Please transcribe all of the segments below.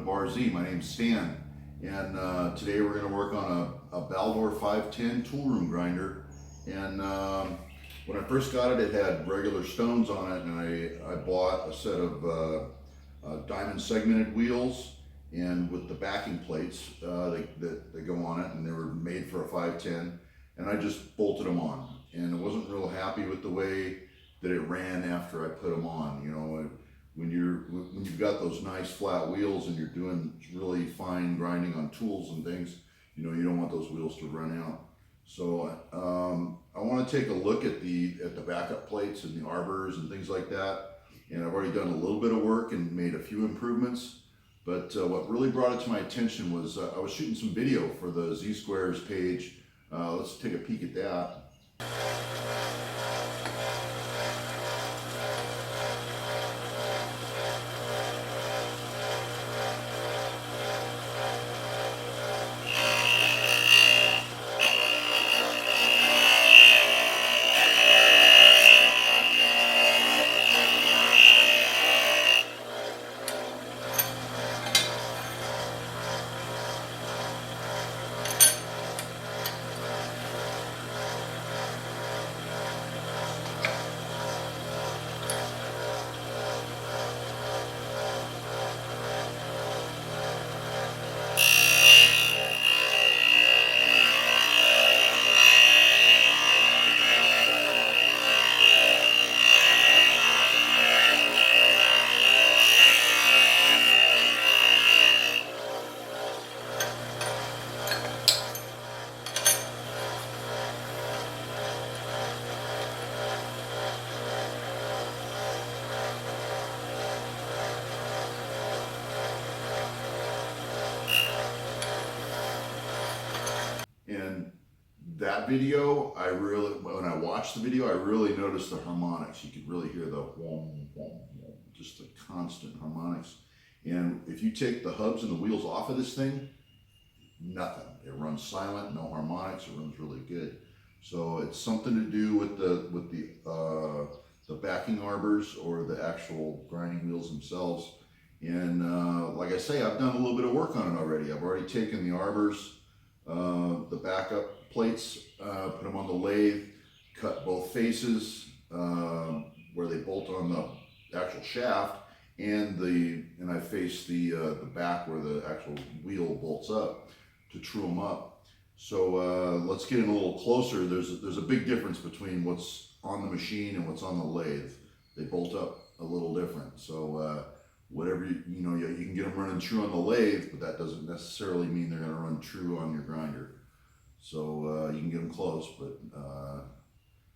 Bar Z. My name's Stan, and today we're going to work on a Baldor 510 toolroom grinder. And when I first got it, it had regular stones on it, and I bought a set of diamond segmented wheels, and with the backing plates that go on it, and they were made for a 510, and I just bolted them on, and I wasn't real happy with the way that it ran after I put them on. You know, when you've got those nice flat wheels and you're doing really fine grinding on tools and things, you know, you don't want those wheels to run out. So I want to take a look at the backup plates and the arbors and things like that. And I've already done a little bit of work and made a few improvements. But what really brought it to my attention was I was shooting some video for the Z Squares page. Let's take a peek at that. And that video, when I watched the video, I really noticed the harmonics. You could really hear the whom, whom, whom, just the constant harmonics. And if you take the hubs and the wheels off of this thing, nothing. It runs silent, no harmonics. It runs really good. So it's something to do with the backing arbors or the actual grinding wheels themselves. And like I say, I've done a little bit of work on it already. I've already taken the arbors, the backup plates, put them on the lathe, cut both faces where they bolt on the actual shaft, and I faced the back where the actual wheel bolts up to true them up. So let's get in a little closer. There's a big difference between what's on the machine and what's on the lathe. They bolt up a little different. So whatever you can get them running true on the lathe, but that doesn't necessarily mean they're going to run true on your grinder. So you can get them close, but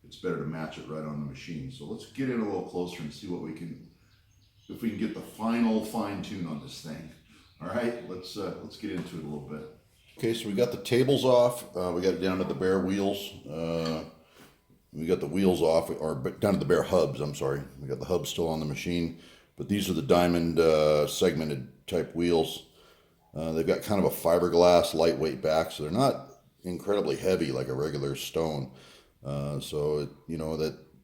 it's better to match it right on the machine. So let's get in a little closer and see if we can get the final fine tune on this thing. All right, let's get into it a little bit. Okay, so we got the tables off. We got it down to the bare wheels. We got the wheels off, or down to the bare hubs. I'm sorry. We got the hubs still on the machine. But these are the diamond segmented type wheels. They've got kind of a fiberglass lightweight back, so they're not incredibly heavy like a regular stone. So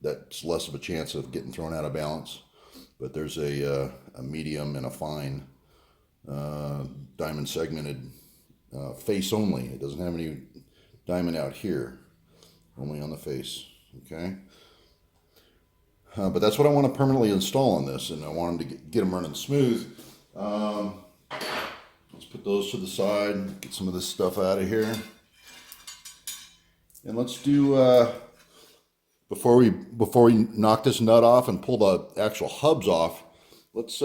that's less of a chance of getting thrown out of balance. But there's a medium and a fine diamond segmented face only. It doesn't have any diamond out here, only on the face. Okay. But that's what I want to permanently install on this, and I want them to get them running smooth. Let's put those to the side, get some of this stuff out of here. And let's do, before we knock this nut off and pull the actual hubs off, let's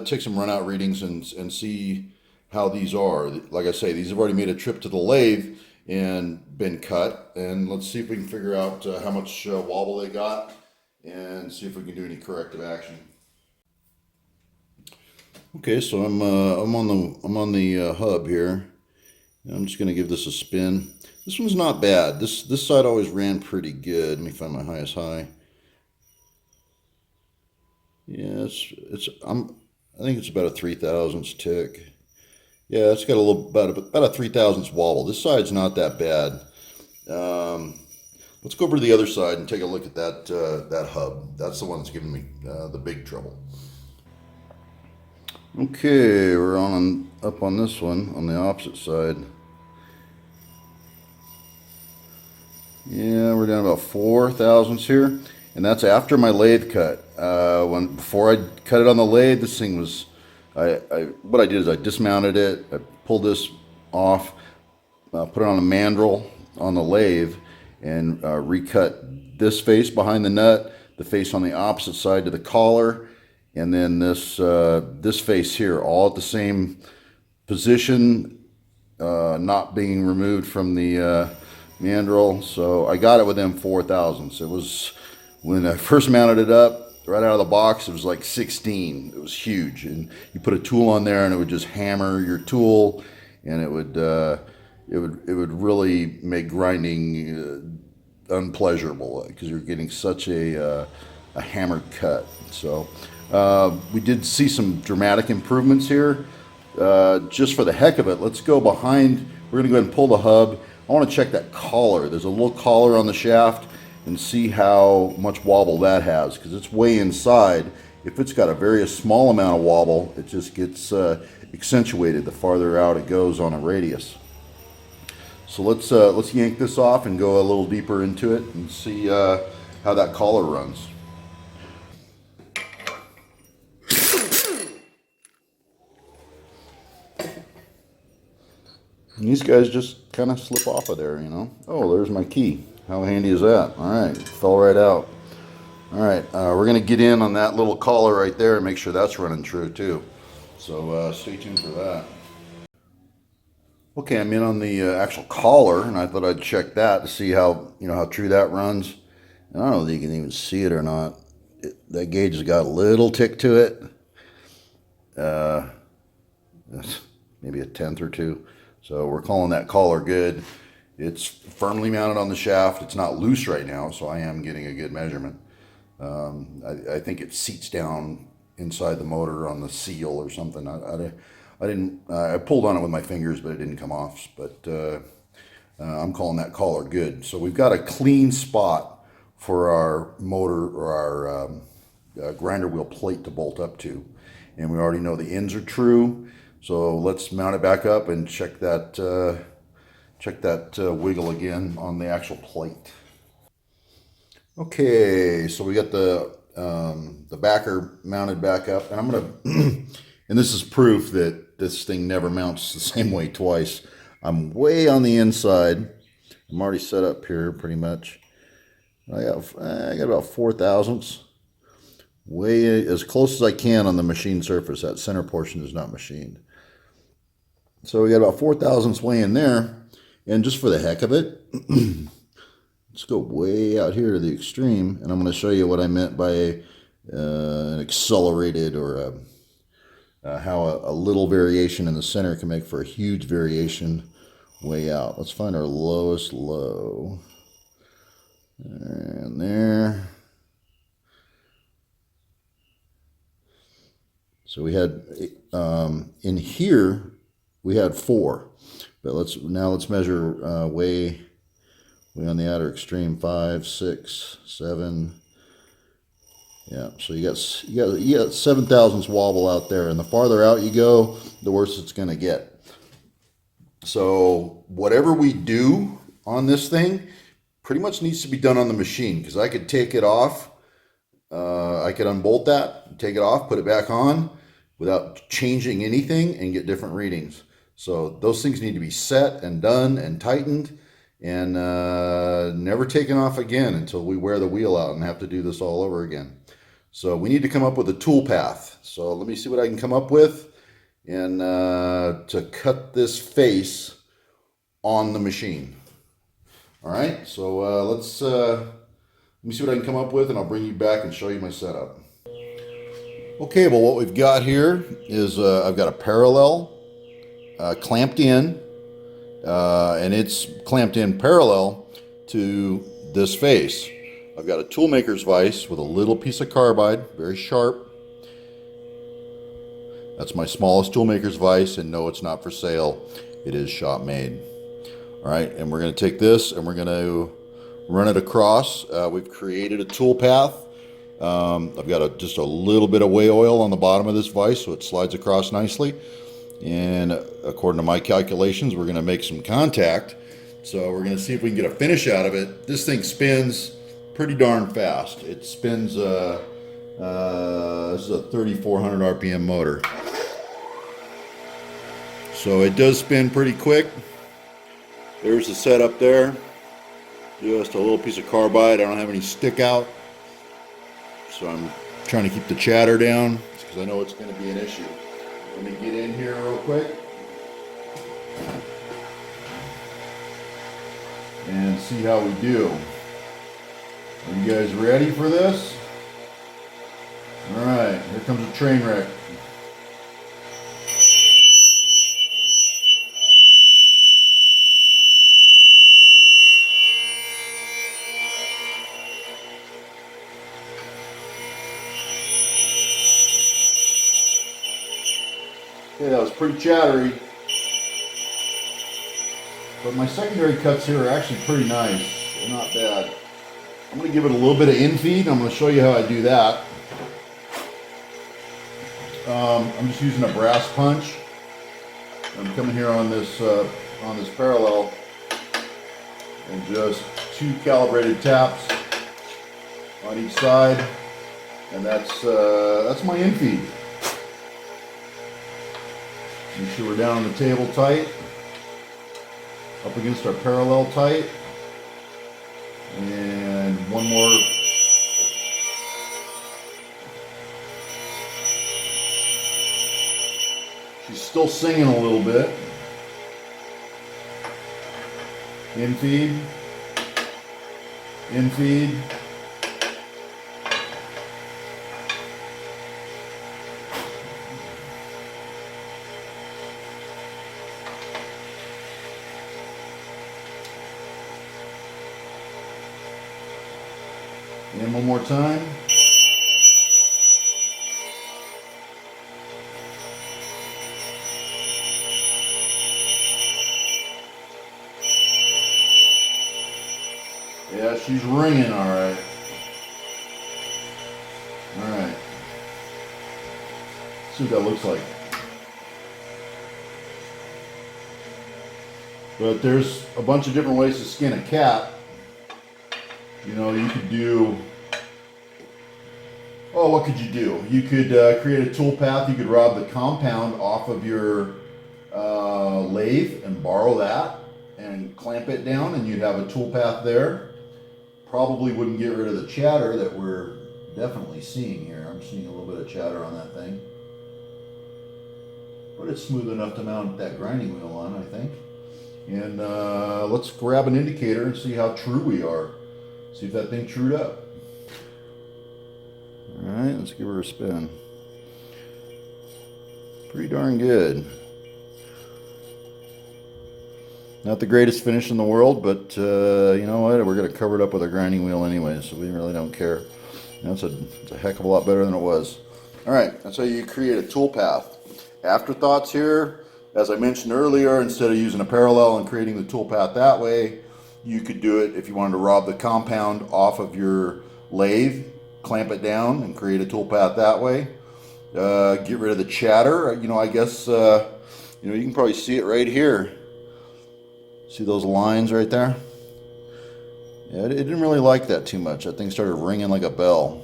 take some run out readings and see how these are. Like I say, these have already made a trip to the lathe and been cut. And let's see if we can figure out how much wobble they got, and see if we can do any corrective action. Okay, so I'm on the hub here. I'm just going to give this a spin. This one's not bad. This side always ran pretty good. Let me find my highest high. Yeah, I think it's about a 3/1000 tick. Yeah, it's got a little about a 3/1000 wobble. This side's not that bad. Let's go over to the other side and take a look at that hub. That's the one that's giving me the big trouble. Okay, we're on up on this one, on the opposite side. Yeah, we're down about 4 thousandths here, and that's after my lathe cut. Before I cut it on the lathe, this thing was, what I did is I dismounted it, I pulled this off, put it on a mandrel on the lathe, and recut this face behind the nut, the face on the opposite side to the collar, and then this face here, all at the same position, not being removed from the mandrel. So I got it within 4 thousandths. It was, when I first mounted it up right out of the box, it was like 16. It was huge, and you put a tool on there and it would just hammer your tool, and it would really make grinding unpleasurable because you're getting such a hammered cut. So we did see some dramatic improvements here. Just for the heck of it, let's go behind. We're gonna go ahead and pull the hub. I want to check that collar. There's a little collar on the shaft, and see how much wobble that has, because it's way inside. If it's got a very small amount of wobble, it just gets accentuated the farther out it goes on a radius. So let's yank this off and go a little deeper into it and see how that collar runs. And these guys just kind of slip off of there, you know. Oh, there's my key. How handy is that? All right, it fell right out. All right, we're gonna get in on that little collar right there and make sure that's running true too. So stay tuned for that. Okay, I'm in on the actual collar, and I thought I'd check that to see how, you know, how true that runs. And I don't know if you can even see it or not. That gauge has got a little tick to it. Maybe a tenth or two. So we're calling that collar good. It's firmly mounted on the shaft. It's not loose right now, so I am getting a good measurement. I think it seats down inside the motor on the seal or something. I pulled on it with my fingers, but it didn't come off. But I'm calling that collar good. So we've got a clean spot for our motor, or our grinder wheel plate to bolt up to. And we already know the ends are true. So let's mount it back up and check that wiggle again on the actual plate. Okay, so we got the backer mounted back up, and I'm gonna, and this is proof that this thing never mounts the same way twice. I'm way on the inside. I'm already set up here pretty much. I got about 4 thousandths. Way as close as I can on the machine surface. That center portion is not machined. So we got about 4 thousandths way in there, and just for the heck of it, let's go way out here to the extreme, and I'm going to show you what I meant by an accelerated, or how a little variation in the center can make for a huge variation way out. Let's find our lowest low, and there. So we had in here we had 4, but let's measure way on the outer extreme. 5, 6, 7. Yeah, so you got 7 thousandths wobble out there, and the farther out you go, the worse it's going to get. So whatever we do on this thing pretty much needs to be done on the machine, because I could take it off. I could unbolt that, take it off, put it back on without changing anything, and get different readings. So those things need to be set and done and tightened, and never taken off again until we wear the wheel out and have to do this all over again. So we need to come up with a tool path. So let me see what I can come up with, and to cut this face on the machine. All right, so let me see what I can come up with, and I'll bring you back and show you my setup. Okay, well, what we've got here is I've got a parallel clamped in, and it's clamped in parallel to this face. I've got a toolmaker's vise with a little piece of carbide, very sharp. That's my smallest toolmaker's vise, and no, it's not for sale. It is shop made. All right, and we're going to take this and we're going to run it across. We've created a tool path. I've got just a little bit of whey oil on the bottom of this vise, so it slides across nicely. And according to my calculations, we're going to make some contact. So we're going to see if we can get a finish out of it. This thing spins pretty darn fast. It spins, this is a 3,400 RPM motor. So it does spin pretty quick. There's the setup there. Just a little piece of carbide. I don't have any stick out. So I'm trying to keep the chatter down because I know it's going to be an issue. Let me get in here real quick and see how we do. Are you guys ready for this? All right, here comes a train wreck. Okay, that was pretty chattery. But my secondary cuts here are actually pretty nice. They're not bad. I'm going to give it a little bit of infeed. I'm going to show you how I do that. I'm just using a brass punch. I'm coming here on this parallel and just 2 calibrated taps on each side, and that's my infeed. Make sure we're down on the table tight, up against our parallel tight, and one more. She's still singing a little bit. Infeed, infeed. And one more time. Yeah, she's ringing all right. All right. Let's see what that looks like. But there's a bunch of different ways to skin a cat. You know, you could do, oh, what could you do? You could create a tool path. You could rob the compound off of your lathe and borrow that and clamp it down, and you'd have a tool path there. Probably wouldn't get rid of the chatter that we're definitely seeing here. I'm seeing a little bit of chatter on that thing. But it's smooth enough to mount that grinding wheel on, I think. And let's grab an indicator and see how true we are. See if that thing trued up. All right, let's give her a spin. Pretty darn good. Not the greatest finish in the world, but you know what? We're going to cover it up with a grinding wheel anyway, so we really don't care. You know, it's a heck of a lot better than it was. All right, that's how you create a tool path. Afterthoughts here, as I mentioned earlier, instead of using a parallel and creating the tool path that way, you could do it if you wanted to rob the compound off of your lathe, clamp it down and create a tool path that way. Get rid of the chatter. You know, I guess, you know, you can probably see it right here. See those lines right there? Yeah, it didn't really like that too much. That thing started ringing like a bell.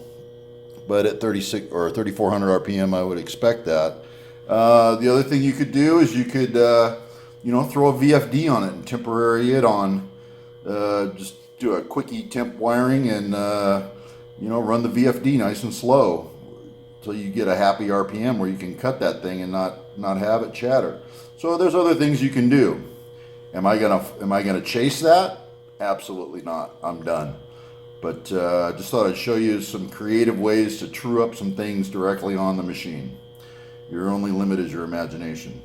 But at 36 or 3,400 RPM, I would expect that. The other thing you could do is you could, you know, throw a VFD on it and temporary it on. Just do a quickie temp wiring and, you know, run the VFD nice and slow until you get a happy RPM where you can cut that thing and not have it chatter. So there's other things you can do. Am I gonna chase that? Absolutely not. I'm done. But just thought I'd show you some creative ways to true up some things directly on the machine. Your only limit is your imagination.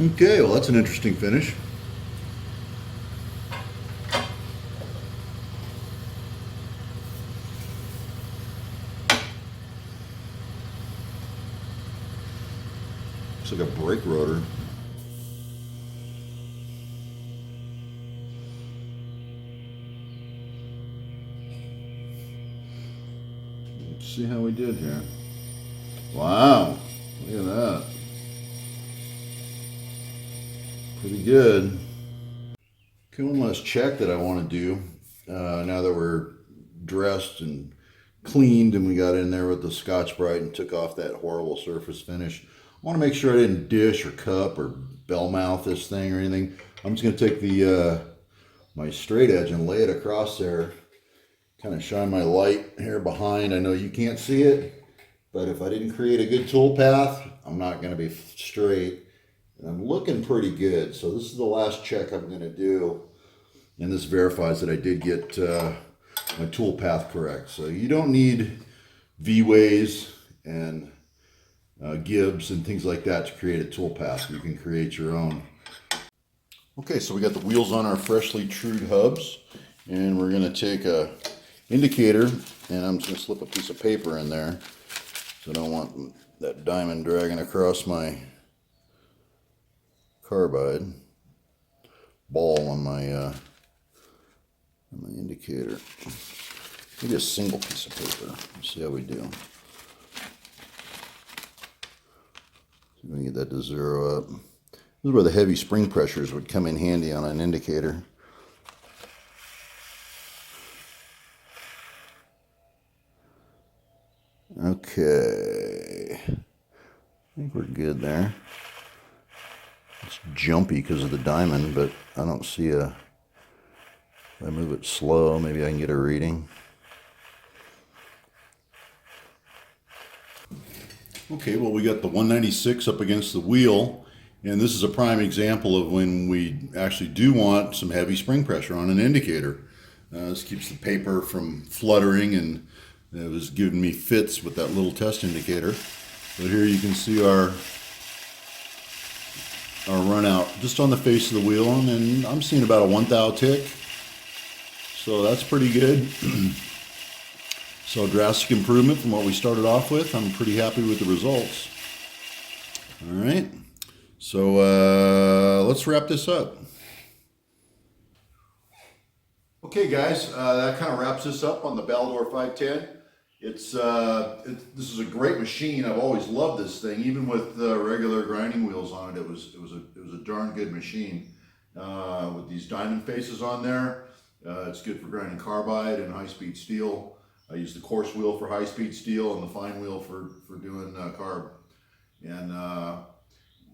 Okay, well that's an interesting finish. Looks like a brake rotor. Let's see how we did here. Wow, look at that. Pretty good. Okay, one last check that I want to do now that we're dressed and cleaned and we got in there with the Scotch-Brite and took off that horrible surface finish. I want to make sure I didn't dish or cup or bell mouth this thing or anything. I'm just going to take the my straight edge and lay it across there. Kind of shine my light here behind. I know you can't see it, but if I didn't create a good tool path, I'm not going to be straight. And I'm looking pretty good. So this is the last check I'm going to do. And this verifies that I did get my tool path correct. So you don't need V-ways and gibs and things like that to create a tool path. You can create your own. Okay, so we got the wheels on our freshly trued hubs. And we're going to take a indicator, and I'm just going to slip a piece of paper in there. So I don't want that diamond dragging across my carbide ball on my indicator. Maybe a single piece of paper. Let's see how we do. See if we can get that to 0 up. This is where the heavy spring pressures would come in handy on an indicator. Okay, I think we're good there. It's jumpy because of the diamond, but I don't see a, if I move it slow, maybe I can get a reading. Okay, well we got the 196 up against the wheel, and this is a prime example of when we actually do want some heavy spring pressure on an indicator. This keeps the paper from fluttering, and it was giving me fits with that little test indicator. But here you can see our run out just on the face of the wheel, and I'm seeing about a 1 thou tick. So that's pretty good. So drastic improvement from what we started off with. I'm pretty happy with the results. All right, so let's wrap this up. Okay guys, that kind of wraps this up on the Baldor 510. This is a great machine. I've always loved this thing, even with regular grinding wheels on it. It was a darn good machine with these diamond faces on there. It's good for grinding carbide and high-speed steel. I use the coarse wheel for high-speed steel and the fine wheel for doing carb. And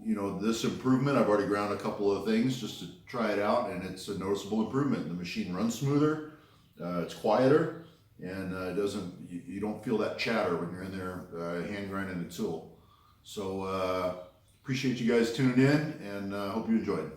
you know, this improvement, I've already ground a couple of things just to try it out, and it's a noticeable improvement. The machine runs smoother, it's quieter, and you don't feel that chatter when you're in there hand grinding the tool. So appreciate you guys tuning in, and hope you enjoyed.